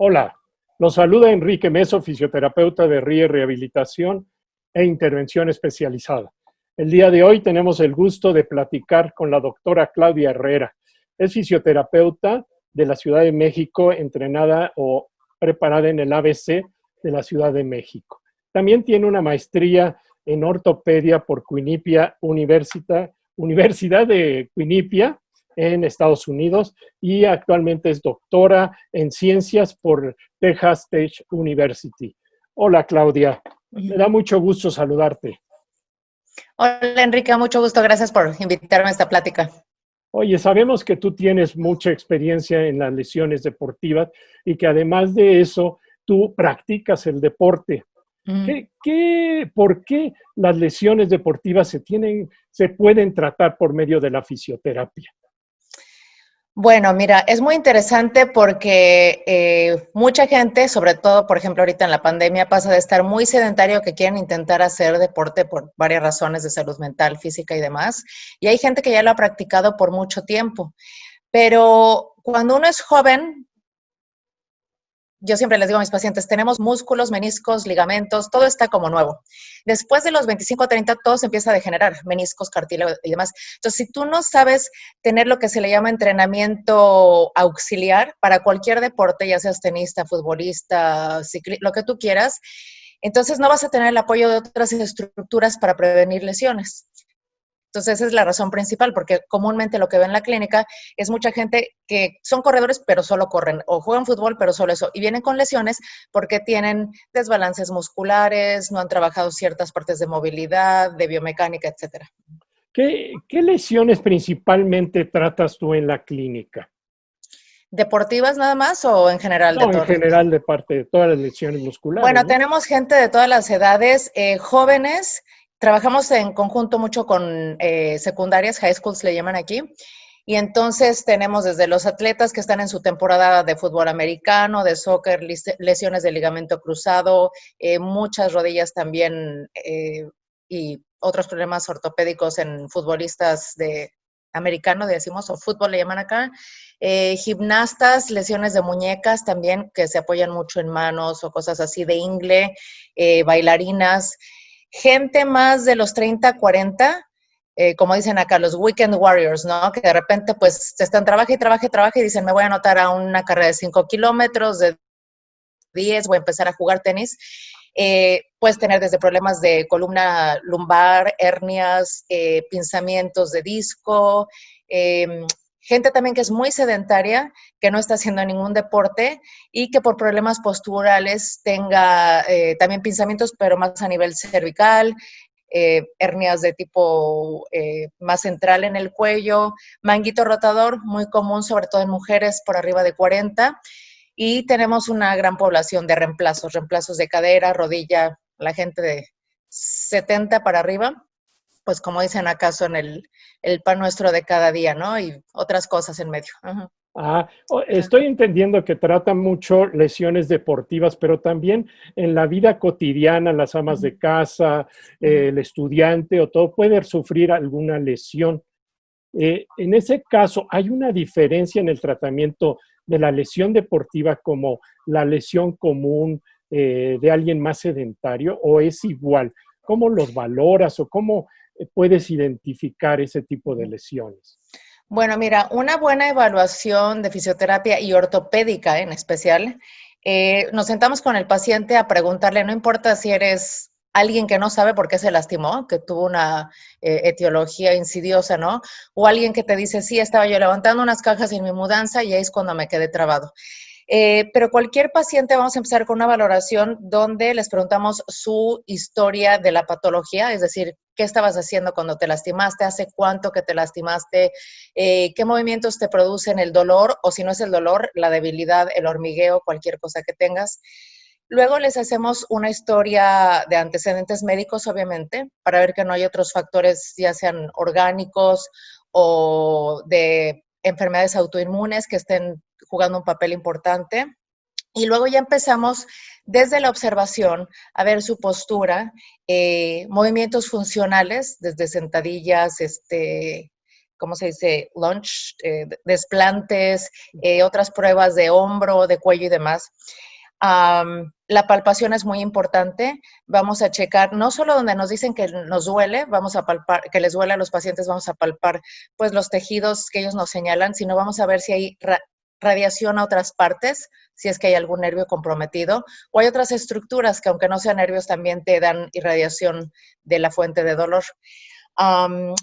Hola, los saluda Enrique Meso, fisioterapeuta de RIE Rehabilitación e Intervención Especializada. El día de hoy tenemos el gusto de platicar con la doctora Claudia Herrera. Es fisioterapeuta de la Ciudad de México, entrenada o preparada en el ABC de la Ciudad de México. También tiene una maestría en ortopedia por Quinnipiac Universidad de Quinnipiac en Estados Unidos y actualmente es doctora en ciencias por Texas Tech University. Hola, Claudia. Me da mucho gusto saludarte. Hola, Enrique. Mucho gusto. Gracias por invitarme a esta plática. Oye, sabemos que tú tienes mucha experiencia en las lesiones deportivas y que además de eso, tú practicas el deporte. ¿Por qué las lesiones deportivas se pueden tratar por medio de la fisioterapia? Bueno, mira, es muy interesante porque mucha gente, sobre todo, por ejemplo, ahorita en la pandemia, pasa de estar muy sedentario que quieren intentar hacer deporte por varias razones de salud mental, física y demás. Y hay gente que ya lo ha practicado por mucho tiempo. Pero cuando uno es joven, yo siempre les digo a mis pacientes, tenemos músculos, meniscos, ligamentos, todo está como nuevo. Después de los 25 o 30, todo se empieza a degenerar, meniscos, cartílago y demás. Entonces, si tú no sabes tener lo que se le llama entrenamiento auxiliar para cualquier deporte, ya seas tenista, futbolista, ciclista, lo que tú quieras, entonces no vas a tener el apoyo de otras estructuras para prevenir lesiones. Entonces, esa es la razón principal, porque comúnmente lo que veo en la clínica es mucha gente que son corredores, pero solo corren, o juegan fútbol, pero solo eso, y vienen con lesiones porque tienen desbalances musculares, no han trabajado ciertas partes de movilidad, de biomecánica, etcétera. ¿Qué lesiones principalmente tratas tú en la clínica? ¿Deportivas nada más o en general de No, en todo? general de parte de todas las lesiones musculares, Bueno, ¿no? tenemos gente de todas las edades, jóvenes, trabajamos en conjunto mucho con secundarias, high schools le llaman aquí, y entonces tenemos desde los atletas que están en su temporada de fútbol americano, de soccer, lesiones de ligamento cruzado, muchas rodillas también y otros problemas ortopédicos en futbolistas de americano, decimos, o fútbol le llaman acá. Gimnastas, lesiones de muñecas también, que se apoyan mucho en manos o cosas así de ingle, bailarinas. Gente más de los 30, 40, como dicen acá, los weekend warriors, ¿no? Que de repente pues están trabaja y dicen, me voy a anotar a una carrera de 5 kilómetros, de 10, voy a empezar a jugar tenis. Puedes tener desde problemas de columna lumbar, hernias, pinzamientos de disco, gente también que es muy sedentaria, que no está haciendo ningún deporte y que por problemas posturales tenga también pinzamientos, pero más a nivel cervical, hernias de tipo más central en el cuello, manguito rotador, muy común, sobre todo en mujeres por arriba de 40. Y tenemos una gran población de reemplazos de cadera, rodilla, la gente de 70 para arriba, pues como dicen acá son el pan nuestro de cada día, ¿no? Y otras cosas en medio. Estoy entendiendo que tratan mucho lesiones deportivas, pero también en la vida cotidiana, las amas de casa, el estudiante o todo puede sufrir alguna lesión. En ese caso, ¿hay una diferencia en el tratamiento de la lesión deportiva como la lesión común de alguien más sedentario o es igual? ¿Cómo los valoras o cómo puedes identificar ese tipo de lesiones? Bueno, mira, una buena evaluación de fisioterapia y ortopédica en especial, nos sentamos con el paciente a preguntarle, no importa si eres alguien que no sabe por qué se lastimó, que tuvo una etiología insidiosa, ¿no? O alguien que te dice, sí, estaba yo levantando unas cajas en mi mudanza y ahí es cuando me quedé trabado. Pero cualquier paciente, vamos a empezar con una valoración donde les preguntamos su historia de la patología, es decir, qué estabas haciendo cuando te lastimaste, hace cuánto que te lastimaste, qué movimientos te producen el dolor o si no es el dolor, la debilidad, el hormigueo, cualquier cosa que tengas. Luego les hacemos una historia de antecedentes médicos, obviamente, para ver que no hay otros factores, ya sean orgánicos o de enfermedades autoinmunes que estén jugando un papel importante. Y luego ya empezamos desde la observación a ver su postura, movimientos funcionales, desde sentadillas, ¿cómo se dice? Lunge, desplantes, otras pruebas de hombro, de cuello y demás. La palpación es muy importante. Vamos a checar, no solo donde nos dicen que nos duele, vamos a palpar, que les duele a los pacientes, vamos a palpar pues los tejidos que ellos nos señalan, sino vamos a ver si hay radiación a otras partes, si es que hay algún nervio comprometido, o hay otras estructuras que aunque no sean nervios también te dan irradiación de la fuente de dolor.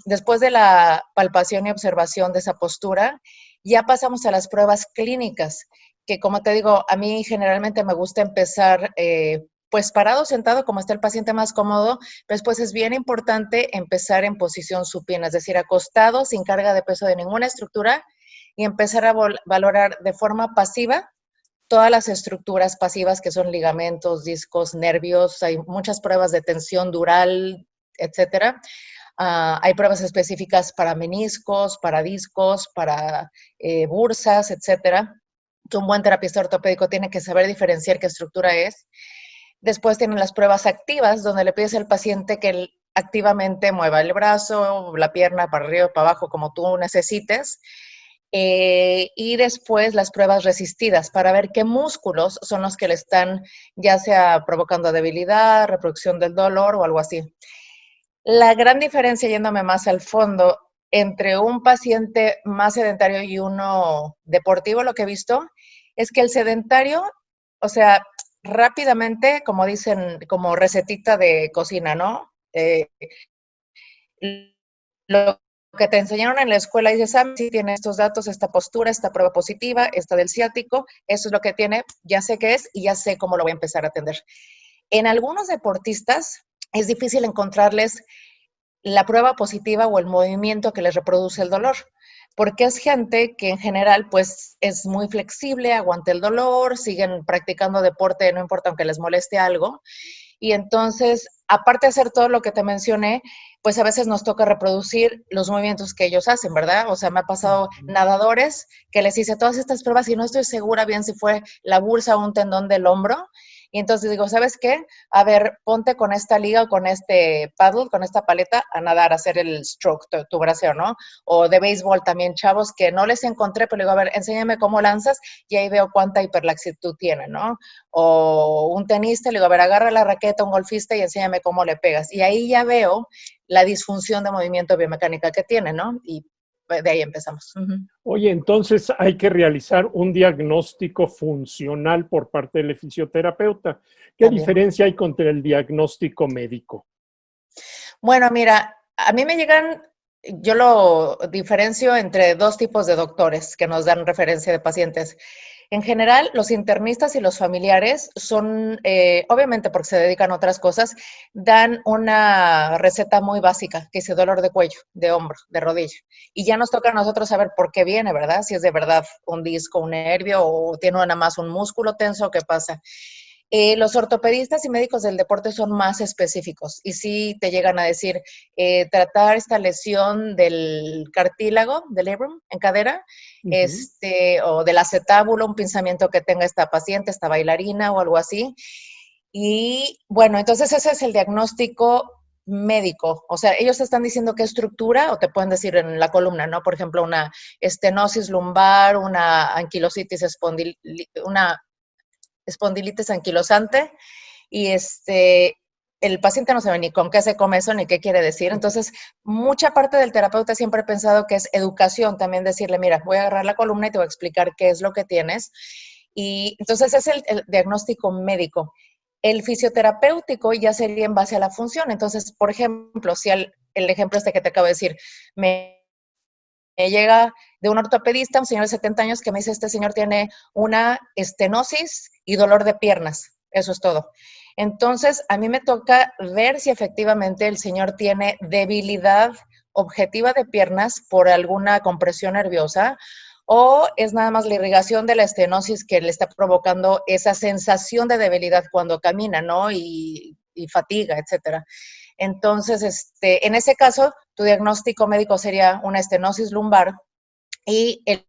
Después de la palpación y observación de esa postura, ya pasamos a las pruebas clínicas, que como te digo, a mí generalmente me gusta empezar pues parado, sentado, como está el paciente más cómodo, pero después es bien importante empezar en posición supina, es decir, acostado, sin carga de peso de ninguna estructura, y empezar a valorar de forma pasiva todas las estructuras pasivas que son ligamentos, discos, nervios, hay muchas pruebas de tensión dural, etcétera. Hay pruebas específicas para meniscos, para discos, para bursas, etcétera, que un buen terapista ortopédico tiene que saber diferenciar qué estructura es. Después tienen las pruebas activas, donde le pides al paciente que él activamente mueva el brazo, la pierna para arriba, para abajo, como tú necesites. Y después las pruebas resistidas para ver qué músculos son los que le están ya sea provocando debilidad, reproducción del dolor o algo así. La gran diferencia, yéndome más al fondo, entre un paciente más sedentario y uno deportivo, lo que he visto, es que el sedentario, o sea, rápidamente, como dicen, como recetita de cocina, ¿no? Lo que te enseñaron en la escuela, dices, si tiene estos datos, esta postura, esta prueba positiva, esta del ciático, eso es lo que tiene, ya sé qué es y ya sé cómo lo voy a empezar a atender. En algunos deportistas es difícil encontrarles la prueba positiva o el movimiento que les reproduce el dolor, porque es gente que en general pues es muy flexible, aguanta el dolor, siguen practicando deporte, no importa aunque les moleste algo, y entonces, aparte de hacer todo lo que te mencioné, pues a veces nos toca reproducir los movimientos que ellos hacen, ¿verdad? O sea, me ha pasado nadadores que les hice todas estas pruebas y no estoy segura bien si fue la bursa o un tendón del hombro. Y entonces digo, ¿sabes qué? A ver, ponte con esta liga o con este paddle, con esta paleta, a nadar, a hacer el stroke, tu braceo, ¿no? O de béisbol también, chavos, que no les encontré, pero digo, a ver, enséñame cómo lanzas y ahí veo cuánta hiperlaxitud tiene, ¿no? O un tenista, le digo, a ver, agarra la raqueta, un golfista y enséñame cómo le pegas. Y ahí ya veo la disfunción de movimiento biomecánica que tiene, ¿no? Y de ahí empezamos. Oye, entonces hay que realizar un diagnóstico funcional por parte del fisioterapeuta. ¿Qué También. diferencia hay contra el diagnóstico médico? Bueno, mira, a mí me llegan, yo lo diferencio entre dos tipos de doctores que nos dan referencia de pacientes. En general, los internistas y los familiares son, obviamente porque se dedican a otras cosas, dan una receta muy básica, que dice dolor de cuello, de hombro, de rodilla. Y ya nos toca a nosotros saber por qué viene, ¿verdad? Si es de verdad un disco, un nervio, o tiene nada más un músculo tenso, ¿qué pasa? Los ortopedistas y médicos del deporte son más específicos y sí te llegan a decir, tratar esta lesión del cartílago, del labrum, en cadera, o del acetábulo, un pinzamiento que tenga esta paciente, esta bailarina o algo así. Y bueno, entonces ese es el diagnóstico médico. O sea, ellos te están diciendo qué estructura o te pueden decir en la columna, ¿no? Por ejemplo, una estenosis lumbar, una anquilositis una espondilitis anquilosante y el paciente no sabe ni con qué se come eso ni qué quiere decir. Entonces, mucha parte del terapeuta siempre he pensado que es educación, también decirle, mira, voy a agarrar la columna y te voy a explicar qué es lo que tienes. Y entonces es el diagnóstico médico. El fisioterapéutico ya sería en base a la función. Entonces, por ejemplo, si el ejemplo que te acabo de decir, me llega de un ortopedista, un señor de 70 años que me dice, este señor tiene una estenosis y dolor de piernas. Eso es todo. Entonces, a mí me toca ver si efectivamente el señor tiene debilidad objetiva de piernas por alguna compresión nerviosa o es nada más la irrigación de la estenosis que le está provocando esa sensación de debilidad cuando camina, ¿no? Y fatiga, etcétera. Entonces, en ese caso, tu diagnóstico médico sería una estenosis lumbar y el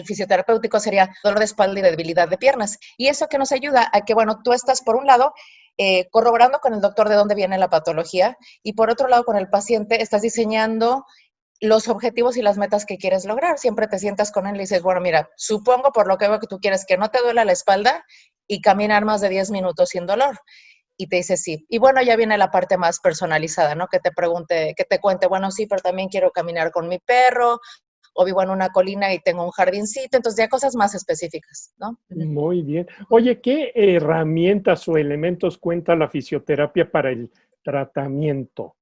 fisioterapéutico sería dolor de espalda y de debilidad de piernas. Y eso que nos ayuda a que, bueno, tú estás por un lado corroborando con el doctor de dónde viene la patología y por otro lado con el paciente estás diseñando los objetivos y las metas que quieres lograr. Siempre te sientas con él y dices, bueno, mira, supongo por lo que veo que tú quieres que no te duela la espalda y caminar más de 10 minutos sin dolor. Y te dice sí. Y bueno, ya viene la parte más personalizada, ¿no? Que te pregunte, que te cuente, bueno, sí, pero también quiero caminar con mi perro, o vivo en una colina y tengo un jardincito, entonces ya cosas más específicas, ¿no? Muy bien. Oye, ¿qué herramientas o elementos cuenta la fisioterapia para el tratamiento?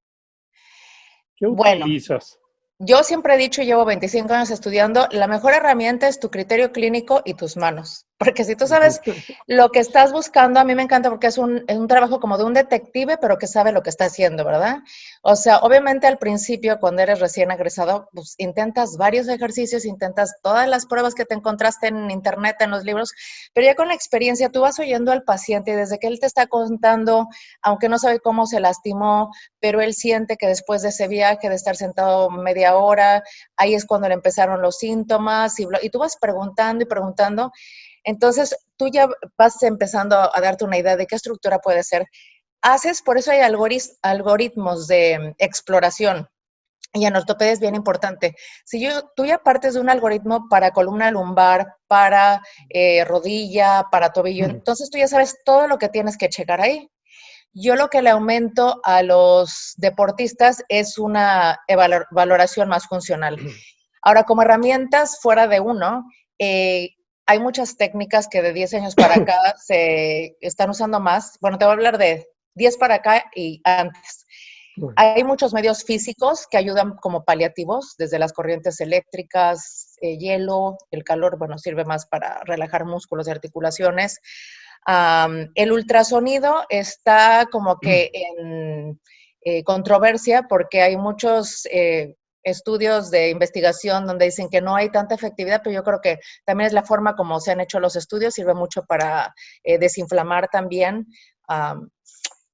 ¿Qué Bueno, utilizas? yo siempre he dicho, y llevo 25 años estudiando, la mejor herramienta es tu criterio clínico y tus manos. Porque si tú sabes lo que estás buscando, a mí me encanta porque es un trabajo como de un detective, pero que sabe lo que está haciendo, ¿verdad? O sea, obviamente al principio, cuando eres recién egresado, pues intentas varios ejercicios, intentas todas las pruebas que te encontraste en internet, en los libros, pero ya con la experiencia tú vas oyendo al paciente y desde que él te está contando, aunque no sabe cómo se lastimó, pero él siente que después de ese viaje, de estar sentado media hora, ahí es cuando le empezaron los síntomas y tú vas preguntando y preguntando. Entonces, tú ya vas empezando a darte una idea de qué estructura puede ser. Por eso hay algoritmos de exploración. Y en ortopedia es bien importante. Tú ya partes de un algoritmo para columna lumbar, para rodilla, para tobillo, entonces tú ya sabes todo lo que tienes que checar ahí. Yo lo que le aumento a los deportistas es una valoración más funcional. Ahora, como herramientas fuera de uno, eh, hay muchas técnicas que de 10 años para acá se están usando más. Bueno, te voy a hablar de 10 para acá y antes. Hay muchos medios físicos que ayudan como paliativos, desde las corrientes eléctricas, hielo, el calor, bueno, sirve más para relajar músculos y articulaciones. El ultrasonido está como que en controversia porque hay muchos estudios de investigación donde dicen que no hay tanta efectividad, pero yo creo que también es la forma como se han hecho los estudios, sirve mucho para desinflamar también.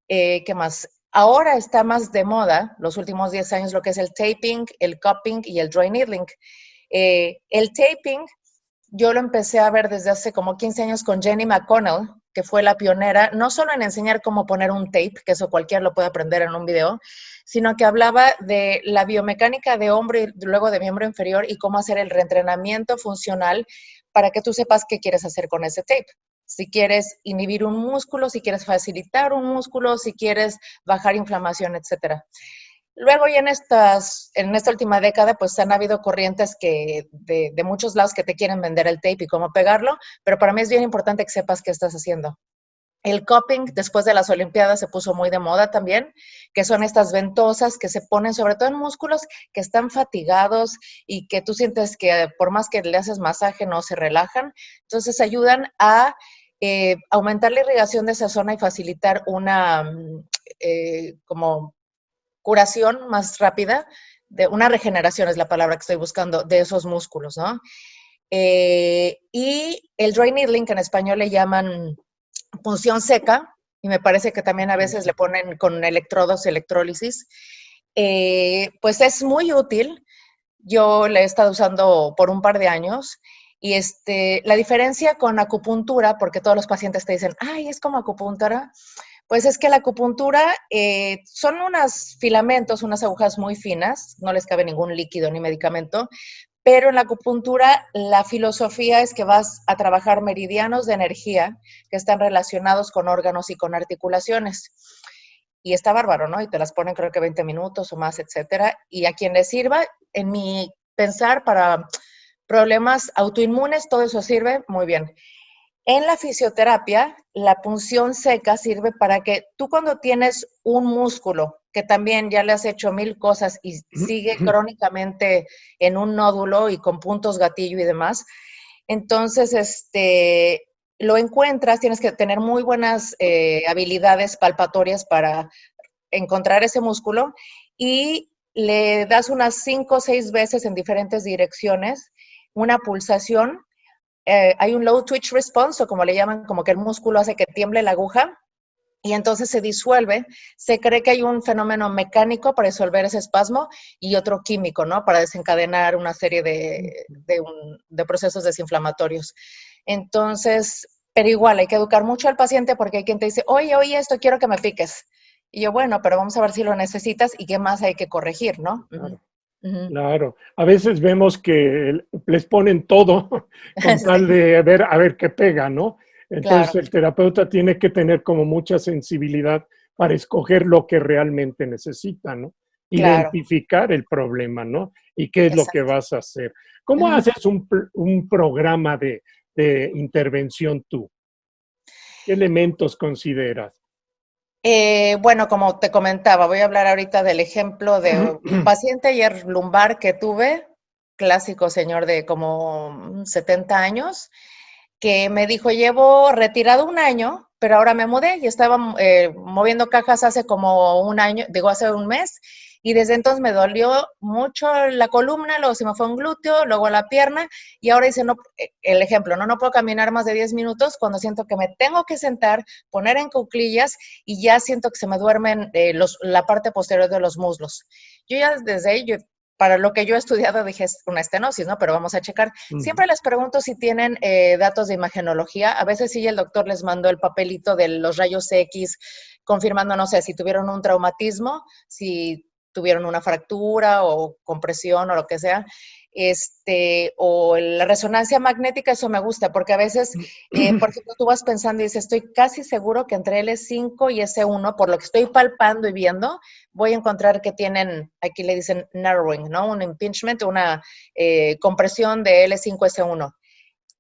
¿Qué más? Ahora está más de moda, los últimos 10 años, lo que es el taping, el cupping y el dry needling. El taping yo lo empecé a ver desde hace como 15 años con Jenny McConnell, que fue la pionera, no solo en enseñar cómo poner un tape, que eso cualquiera lo puede aprender en un video, sino que hablaba de la biomecánica de hombro y luego de miembro inferior y cómo hacer el reentrenamiento funcional para que tú sepas qué quieres hacer con ese tape. Si quieres inhibir un músculo, si quieres facilitar un músculo, si quieres bajar inflamación, etcétera. Luego ya en esta última década, pues han habido corrientes de muchos lados que te quieren vender el tape y cómo pegarlo, pero para mí es bien importante que sepas qué estás haciendo. El cupping, después de las Olimpiadas, se puso muy de moda también, que son estas ventosas que se ponen sobre todo en músculos que están fatigados y que tú sientes que por más que le haces masaje no se relajan. Entonces ayudan a aumentar la irrigación de esa zona y facilitar una como curación más rápida, de una regeneración es la palabra que estoy buscando, de esos músculos, ¿no? Y el dry needling, que en español le llaman punción seca, y me parece que también a veces le ponen con electrodos, electrólisis, pues es muy útil. Yo la he estado usando por un par de años. Y la diferencia con acupuntura, porque todos los pacientes te dicen, ay, es como acupuntura, pues es que la acupuntura son unos filamentos, unas agujas muy finas, no les cabe ningún líquido ni medicamento, pero en la acupuntura la filosofía es que vas a trabajar meridianos de energía que están relacionados con órganos y con articulaciones. Y está bárbaro, ¿no? Y te las ponen creo que 20 minutos o más, etcétera. Y a quien le sirva, en mi pensar, para problemas autoinmunes, todo eso sirve muy bien. En la fisioterapia, la punción seca sirve para que tú cuando tienes un músculo que también ya le has hecho mil cosas y sigue crónicamente en un nódulo y con puntos gatillo y demás, entonces lo encuentras, tienes que tener muy buenas habilidades palpatorias para encontrar ese músculo y le das unas 5 o 6 veces en diferentes direcciones una pulsación. Hay un low twitch response, o como le llaman, como que el músculo hace que tiemble la aguja y entonces se disuelve. Se cree que hay un fenómeno mecánico para disolver ese espasmo y otro químico, ¿no? Para desencadenar una serie de procesos desinflamatorios. Entonces, pero igual hay que educar mucho al paciente porque hay quien te dice, oye, esto quiero que me piques. Y yo, bueno, pero vamos a ver si lo necesitas y qué más hay que corregir, ¿no? Claro. Ujú. Claro, a veces vemos que les ponen todo con tal Sí, de ver a ver qué pega, ¿no? Entonces claro, el terapeuta tiene que tener como mucha sensibilidad para escoger lo que realmente necesita, ¿no? claro, Identificar el problema, ¿no? Y qué es lo que exacto. vas a hacer. ¿Cómo Ujú. haces un programa de intervención tú? ¿Qué elementos consideras? Bueno, como te comentaba, voy a hablar ahorita del ejemplo de un paciente ayer lumbar que tuve, clásico señor de como 70 años, que me dijo, llevo retirado un año, pero ahora me mudé y estaba moviendo cajas hace como un año, digo, hace un mes, y desde entonces me dolió mucho la columna, luego se me fue un glúteo, luego la pierna, y ahora dice, no, el ejemplo, no puedo caminar más de 10 minutos cuando siento que me tengo que sentar, poner en cuclillas y ya siento que se me duermen la parte posterior de los muslos. Yo ya desde ahí, para lo que yo he estudiado dije es una estenosis, ¿no? Pero vamos a checar. Siempre les pregunto si tienen datos de imagenología. A veces sí el doctor les mandó el papelito de los rayos X confirmando, no sé, si tuvieron un traumatismo, si tuvieron una fractura o compresión o lo que sea. O la resonancia magnética, eso me gusta, porque a veces, por ejemplo, tú vas pensando y dices, estoy casi seguro que entre L5 y S1, por lo que estoy palpando y viendo, voy a encontrar que tienen, aquí le dicen narrowing, ¿no? Un impingement, una compresión de L5S1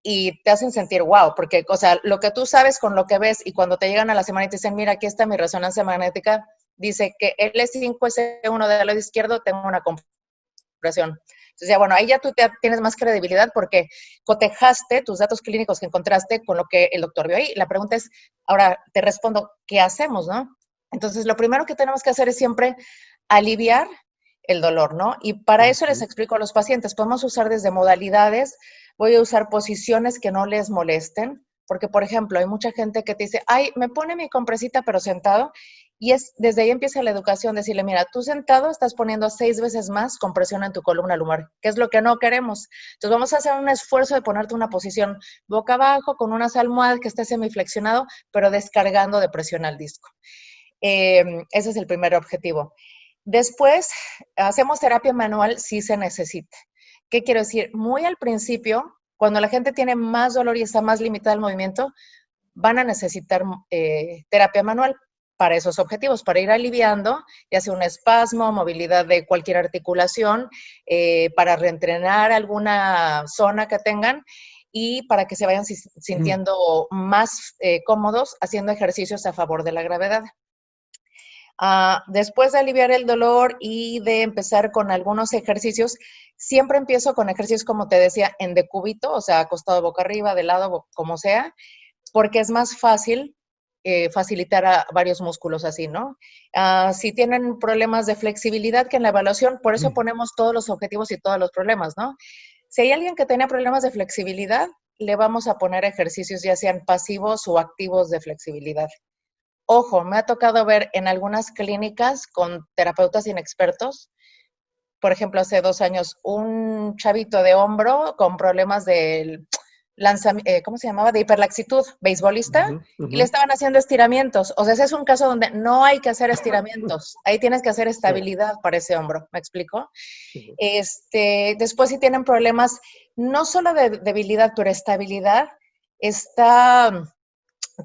y te hacen sentir wow, porque, o sea, lo que tú sabes con lo que ves y cuando te llegan a la semana y te dicen, mira, aquí está mi resonancia magnética, dice que L5S1 del lado izquierdo tengo una compresión. Entonces, ya bueno, ahí ya tú tienes más credibilidad porque cotejaste tus datos clínicos que encontraste con lo que el doctor vio ahí. La pregunta es, ahora te respondo, ¿qué hacemos, no? Entonces, lo primero que tenemos que hacer es siempre aliviar el dolor, ¿no? Y para eso les explico a los pacientes, podemos usar desde modalidades, voy a usar posiciones que no les molesten, porque por ejemplo, hay mucha gente que te dice, ay, me pone mi compresita pero sentado, y es desde ahí empieza la educación, decirle, mira, tú sentado estás poniendo 6 veces más compresión en tu columna lumbar, que es lo que no queremos. Entonces vamos a hacer un esfuerzo de ponerte una posición boca abajo con unas almohadas que esté semiflexionado, pero descargando de presión al disco. Ese es el primer objetivo. Después, hacemos terapia manual si se necesita. ¿Qué quiero decir? Muy al principio, cuando la gente tiene más dolor y está más limitada el movimiento, van a necesitar terapia manual para esos objetivos, para ir aliviando, ya sea un espasmo, movilidad de cualquier articulación, para reentrenar alguna zona que tengan y para que se vayan sintiendo más cómodos haciendo ejercicios a favor de la gravedad. Después de aliviar el dolor y de empezar con algunos ejercicios, siempre empiezo con ejercicios, como te decía, en decúbito, o sea, acostado boca arriba, de lado, como sea, porque es más fácil facilitar a varios músculos así, ¿no? Si tienen problemas de flexibilidad, que en la evaluación, por eso ponemos todos los objetivos y todos los problemas, ¿no? Si hay alguien que tiene problemas de flexibilidad, le vamos a poner ejercicios ya sean pasivos o activos de flexibilidad. Ojo, me ha tocado ver en algunas clínicas con terapeutas inexpertos, por ejemplo, hace 2 años, un chavito de hombro con problemas de lanzamiento, ¿cómo se llamaba? De hiperlaxitud, beisbolista, y le estaban haciendo estiramientos. O sea, ese es un caso donde no hay que hacer estiramientos. Ahí tienes que hacer Sí, estabilidad para ese hombro. ¿Me explico? sí. Después, si tienen problemas, no solo de debilidad, pero estabilidad, está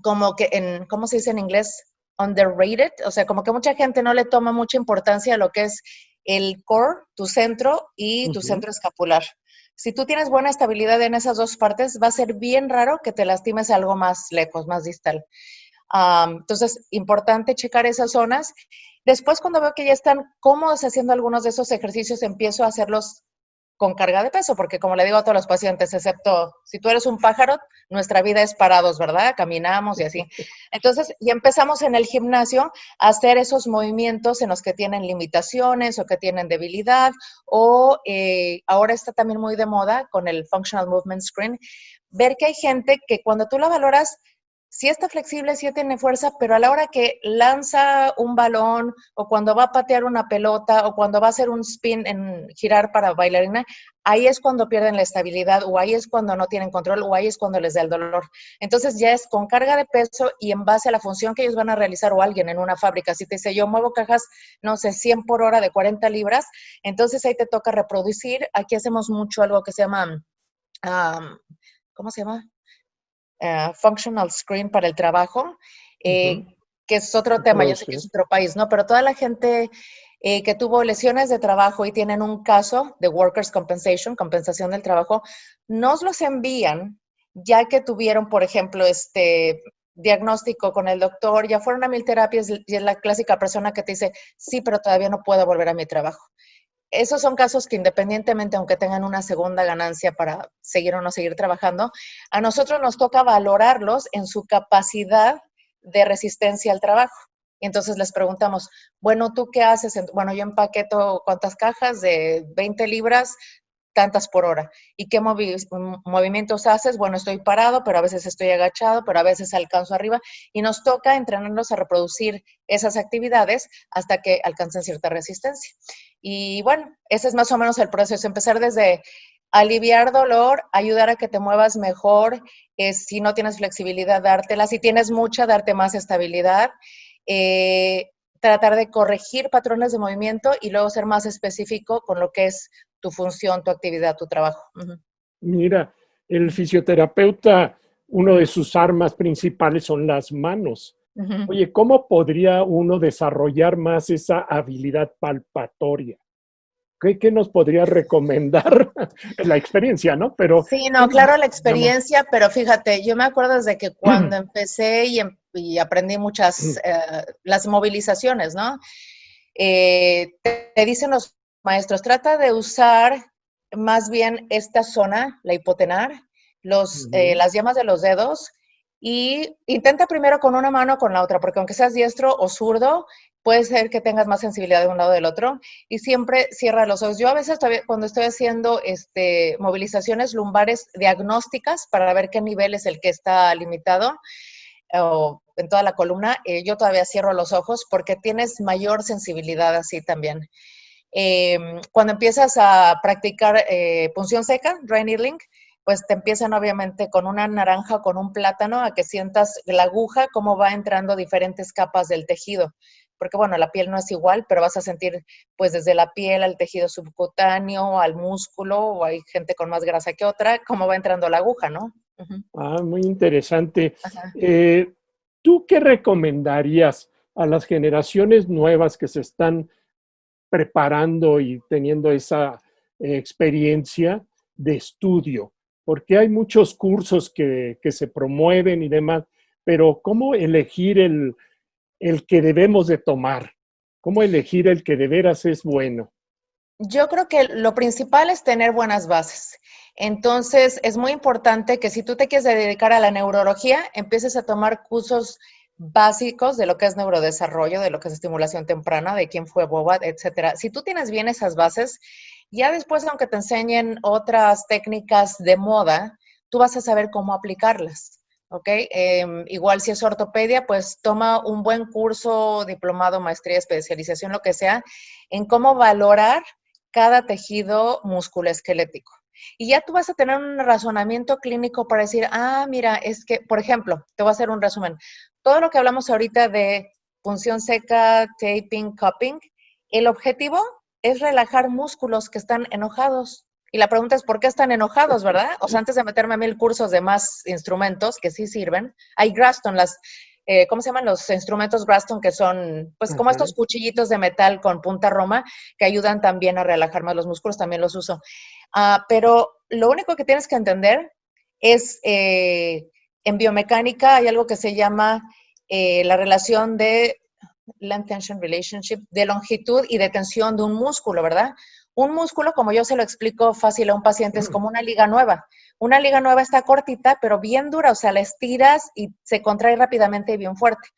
como que ¿cómo se dice en inglés? Underrated, o sea, como que mucha gente no le toma mucha importancia a lo que es el core, tu centro y tu centro escapular. Si tú tienes buena estabilidad en esas dos partes, va a ser bien raro que te lastimes algo más lejos, más distal. Entonces, importante checar esas zonas. Después, cuando veo que ya están cómodos haciendo algunos de esos ejercicios, empiezo a hacerlos con carga de peso, porque como le digo a todos los pacientes, excepto si tú eres un pájaro, nuestra vida es parados, ¿verdad? Caminamos y así. Entonces, ya empezamos en el gimnasio a hacer esos movimientos en los que tienen limitaciones o que tienen debilidad, o ahora está también muy de moda con el Functional Movement Screen, ver que hay gente que cuando tú la valoras, sí está flexible, sí tiene fuerza, pero a la hora que lanza un balón o cuando va a patear una pelota o cuando va a hacer un spin en girar para bailarina, ahí es cuando pierden la estabilidad o ahí es cuando no tienen control o ahí es cuando les da el dolor. Entonces ya es con carga de peso y en base a la función que ellos van a realizar o alguien en una fábrica. Si te dice yo muevo cajas, no sé, 100 por hora de 40 libras, entonces ahí te toca reproducir. Aquí hacemos mucho algo que se llama, ¿cómo se llama? Functional Screen para el trabajo, Ujú. que es otro tema, yo sé que es otro país, ¿no? Pero toda la gente que tuvo lesiones de trabajo y tienen un caso de Workers' Compensation, compensación del trabajo, nos los envían ya que tuvieron, por ejemplo, diagnóstico con el doctor, ya fueron a 1000 terapias y es la clásica persona que te dice, sí, pero todavía no puedo volver a mi trabajo. Esos son casos que independientemente, aunque tengan una segunda ganancia para seguir o no seguir trabajando, a nosotros nos toca valorarlos en su capacidad de resistencia al trabajo. Y entonces les preguntamos, bueno, ¿tú qué haces? Bueno, yo empaqueto cuántas cajas de 20 libras, tantas por hora. ¿Y qué movimientos haces? Bueno, estoy parado, pero a veces estoy agachado, pero a veces alcanzo arriba. Y nos toca entrenarnos a reproducir esas actividades hasta que alcancen cierta resistencia. Y bueno, ese es más o menos el proceso, empezar desde aliviar dolor, ayudar a que te muevas mejor, si no tienes flexibilidad, dártela, si tienes mucha, darte más estabilidad, tratar de corregir patrones de movimiento y luego ser más específico con lo que es tu función, tu actividad, tu trabajo. Uh-huh. Mira, el fisioterapeuta, uno de sus armas principales son las manos. Uh-huh. Oye, ¿cómo podría uno desarrollar más esa habilidad palpatoria? ¿Qué nos podría recomendar? La experiencia, ¿no? Pero, sí, no, claro la digamos, experiencia, pero fíjate, yo me acuerdo desde que cuando empecé y aprendí muchas, las movilizaciones, ¿no? Te dicen los maestros, trata de usar más bien esta zona, la hipotenar, las yemas de los dedos y intenta primero con una mano o con la otra, porque aunque seas diestro o zurdo, puede ser que tengas más sensibilidad de un lado o del otro y siempre cierra los ojos. Yo a veces cuando estoy haciendo movilizaciones lumbares diagnósticas para ver qué nivel es el que está limitado, o en toda la columna, yo todavía cierro los ojos porque tienes mayor sensibilidad así también. Cuando empiezas a practicar punción seca, dry needling, pues te empiezan obviamente con una naranja o con un plátano a que sientas la aguja cómo va entrando diferentes capas del tejido. Porque bueno, la piel no es igual, pero vas a sentir pues desde la piel al tejido subcutáneo, al músculo, o hay gente con más grasa que otra, cómo va entrando la aguja, ¿no? Uh-huh. muy interesante. Ajá. ¿Tú qué recomendarías a las generaciones nuevas que se están preparando y teniendo esa experiencia de estudio? Porque hay muchos cursos que se promueven y demás, pero ¿cómo elegir el que debemos de tomar? ¿Cómo elegir el que de veras es bueno? Yo creo que lo principal es tener buenas bases. Entonces, es muy importante que si tú te quieres dedicar a la neurología, empieces a tomar cursos básicos de lo que es neurodesarrollo, de lo que es estimulación temprana, de quién fue Bobat, etcétera. Si tú tienes bien esas bases, ya después, aunque te enseñen otras técnicas de moda, tú vas a saber cómo aplicarlas. ¿Ok? Igual si es ortopedia, pues toma un buen curso, diplomado, maestría, especialización, lo que sea, en cómo valorar cada tejido musculoesquelético. Y ya tú vas a tener un razonamiento clínico para decir, mira, es que, por ejemplo, te voy a hacer un resumen. Todo lo que hablamos ahorita de punción seca, taping, cupping, el objetivo es relajar músculos que están enojados. Y la pregunta es, ¿por qué están enojados, verdad? O sea, antes de meterme a 1000 cursos de más instrumentos que sí sirven, hay Graston, ¿cómo se llaman los instrumentos Graston? Que son, pues, como estos cuchillitos de metal con punta roma que ayudan también a relajar más los músculos, también los uso. Pero lo único que tienes que entender es, en biomecánica hay algo que se llama la relación de length tension relationship, de longitud y de tensión de un músculo, ¿verdad? Un músculo, como yo se lo explico fácil a un paciente, es como una liga nueva. Una liga nueva está cortita, pero bien dura, o sea, la estiras y se contrae rápidamente y bien fuerte.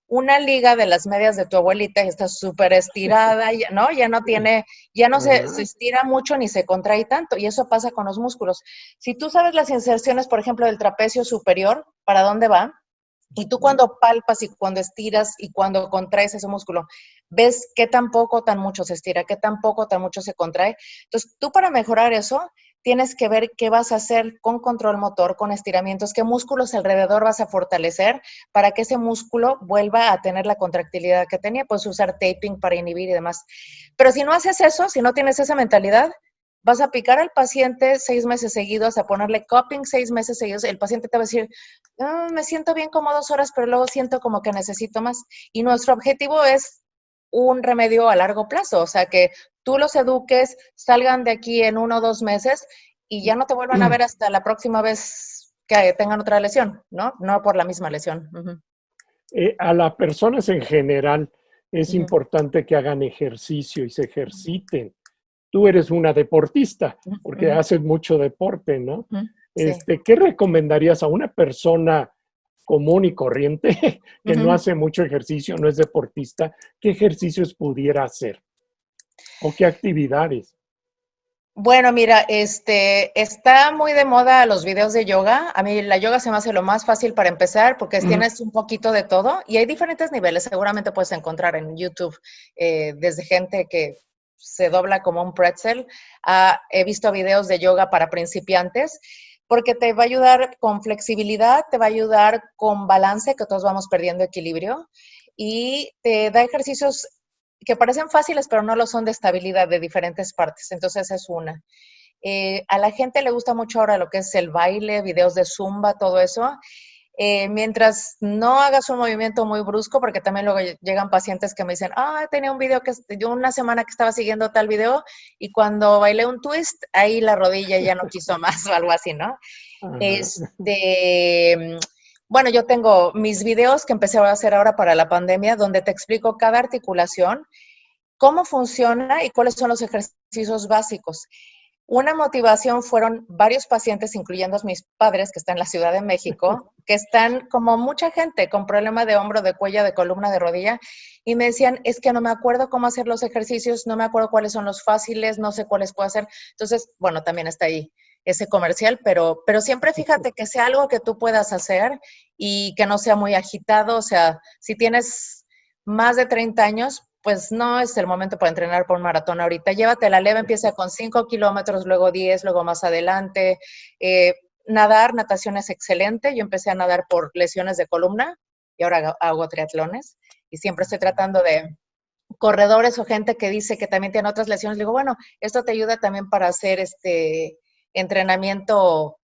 Una liga de las medias de tu abuelita está súper estirada, ¿no? Ya no tiene, ya no se estira mucho ni se contrae tanto, y eso pasa con los músculos. Si tú sabes las inserciones, por ejemplo, del trapecio superior, ¿para dónde va? Y tú cuando palpas y cuando estiras y cuando contraes ese músculo, ves qué tan poco o tan mucho se estira, qué tan poco o tan mucho se contrae. Entonces, tú para mejorar eso, tienes que ver qué vas a hacer con control motor, con estiramientos, qué músculos alrededor vas a fortalecer para que ese músculo vuelva a tener la contractilidad que tenía. Puedes usar taping para inhibir y demás. Pero si no haces eso, si no tienes esa mentalidad, vas a picar al paciente 6 meses seguidos, a ponerle cupping 6 meses seguidos, el paciente te va a decir, me siento bien como 2 horas, pero luego siento como que necesito más. Y nuestro objetivo es un remedio a largo plazo, o sea, que tú los eduques, salgan de aquí en 1 o 2 meses y ya no te vuelvan a ver hasta la próxima vez que tengan otra lesión, ¿no? No por la misma lesión. A las personas en general es Ujú, importante que hagan ejercicio y se ejerciten. Tú eres una deportista ujú, porque ujú, haces mucho deporte, ¿no? ujú, sí. ¿Qué recomendarías a una persona común y corriente que no Ujú. hace mucho ejercicio, no es deportista? ¿Qué ejercicios pudiera hacer o qué actividades? Bueno, mira, está muy de moda los videos de yoga. A mí la yoga se me hace lo más fácil para empezar porque tienes un poquito de todo y hay diferentes niveles. Seguramente puedes encontrar en YouTube desde gente que se dobla como un pretzel. He visto videos de yoga para principiantes porque te va a ayudar con flexibilidad, te va a ayudar con balance, que todos vamos perdiendo equilibrio y te da ejercicios que parecen fáciles, pero no lo son de estabilidad de diferentes partes. Entonces es una. A la gente le gusta mucho ahora lo que es el baile, videos de zumba, todo eso. Mientras no hagas un movimiento muy brusco, porque también luego llegan pacientes que me dicen, tenía un video que yo una semana que estaba siguiendo tal video y cuando bailé un twist, ahí la rodilla ya no quiso más o algo así, ¿no? Ajá. Este, bueno, yo tengo mis videos que empecé a hacer ahora para la pandemia, donde te explico cada articulación, cómo funciona y cuáles son los ejercicios básicos. Una motivación fueron varios pacientes, incluyendo mis padres, que están en la Ciudad de México, que están como mucha gente con problema de hombro, de cuello, de columna, de rodilla, y me decían, es que no me acuerdo cómo hacer los ejercicios, no me acuerdo cuáles son los fáciles, no sé cuáles puedo hacer. Entonces, bueno, también está ahí ese comercial, pero siempre fíjate que sea algo que tú puedas hacer y que no sea muy agitado. O sea, si tienes más de 30 años, pues no es el momento para entrenar por un maratón ahorita. Llévatela leve, empieza con 5 kilómetros, luego 10, luego más adelante. Natación es excelente. Yo empecé a nadar por lesiones de columna y ahora hago triatlones y siempre estoy tratando de corredores o gente que dice que también tiene otras lesiones. Digo, bueno, esto te ayuda también para hacer entrenamiento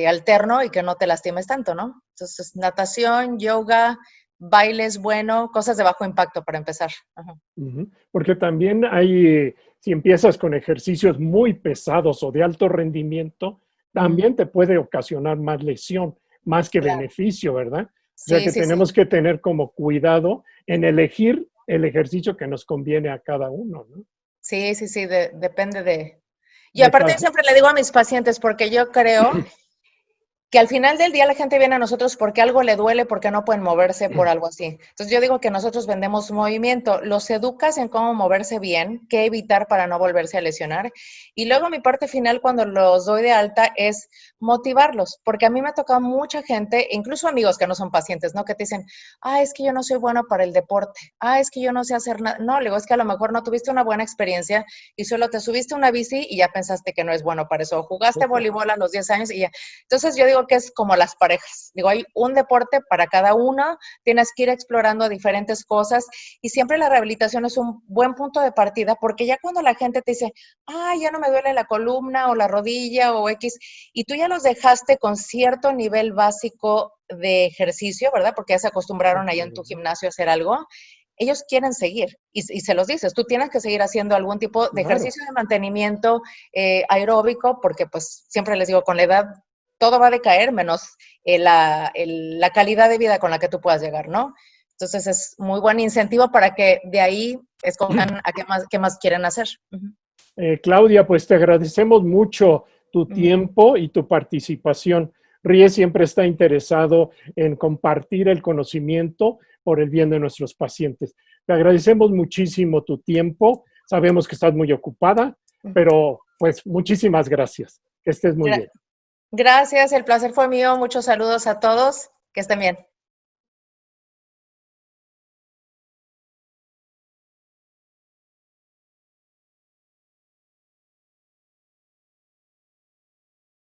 alterno y que no te lastimes tanto, ¿no? Entonces, natación, yoga, baile es bueno, cosas de bajo impacto para empezar. Ajá. Porque también hay, si empiezas con ejercicios muy pesados o de alto rendimiento, Ujú, también te puede ocasionar más lesión, más que claro. beneficio, ¿verdad? O sea Sí, que sí, sí. tenemos que tener como cuidado en elegir el ejercicio que nos conviene a cada uno, ¿no? Sí, sí, sí, depende de... Y De aparte yo cada, siempre le digo a mis pacientes, porque yo creo que al final del día la gente viene a nosotros porque algo le duele, porque no pueden moverse por algo así. Entonces yo digo que nosotros vendemos movimiento, los educas en cómo moverse bien, qué evitar para no volverse a lesionar. Y luego mi parte final cuando los doy de alta es motivarlos, porque a mí me ha tocado mucha gente, incluso amigos que no son pacientes, ¿no? Que te dicen, es que yo no soy bueno para el deporte, es que yo no sé hacer nada. No, le digo, es que a lo mejor no tuviste una buena experiencia y solo te subiste a una bici y ya pensaste que no es bueno para eso. O jugaste voleibol a los 10 años y ya. Entonces yo digo que es como las parejas. Digo, hay un deporte para cada uno, tienes que ir explorando diferentes cosas y siempre la rehabilitación es un buen punto de partida porque ya cuando la gente te dice, ya no me duele la columna o la rodilla o X, y tú ya los dejaste con cierto nivel básico de ejercicio, ¿verdad? Porque ya se acostumbraron allá en tu gimnasio a hacer algo. Ellos quieren seguir y se los dices, tú tienes que seguir haciendo algún tipo de claro. ejercicio de mantenimiento aeróbico, porque pues siempre les digo, con la edad todo va a decaer menos la calidad de vida con la que tú puedas llegar, ¿no? Entonces es muy buen incentivo para que de ahí escojan a qué más quieren hacer. Uh-huh. Claudia, pues te agradecemos mucho tu Uh-huh. tiempo y tu participación. RIE siempre está interesado en compartir el conocimiento por el bien de nuestros pacientes. Te agradecemos muchísimo tu tiempo. Sabemos que estás muy ocupada, Uh-huh. pero pues muchísimas gracias. Que estés muy Gra- bien. Gracias, el placer fue mío. Muchos saludos a todos. Que estén bien.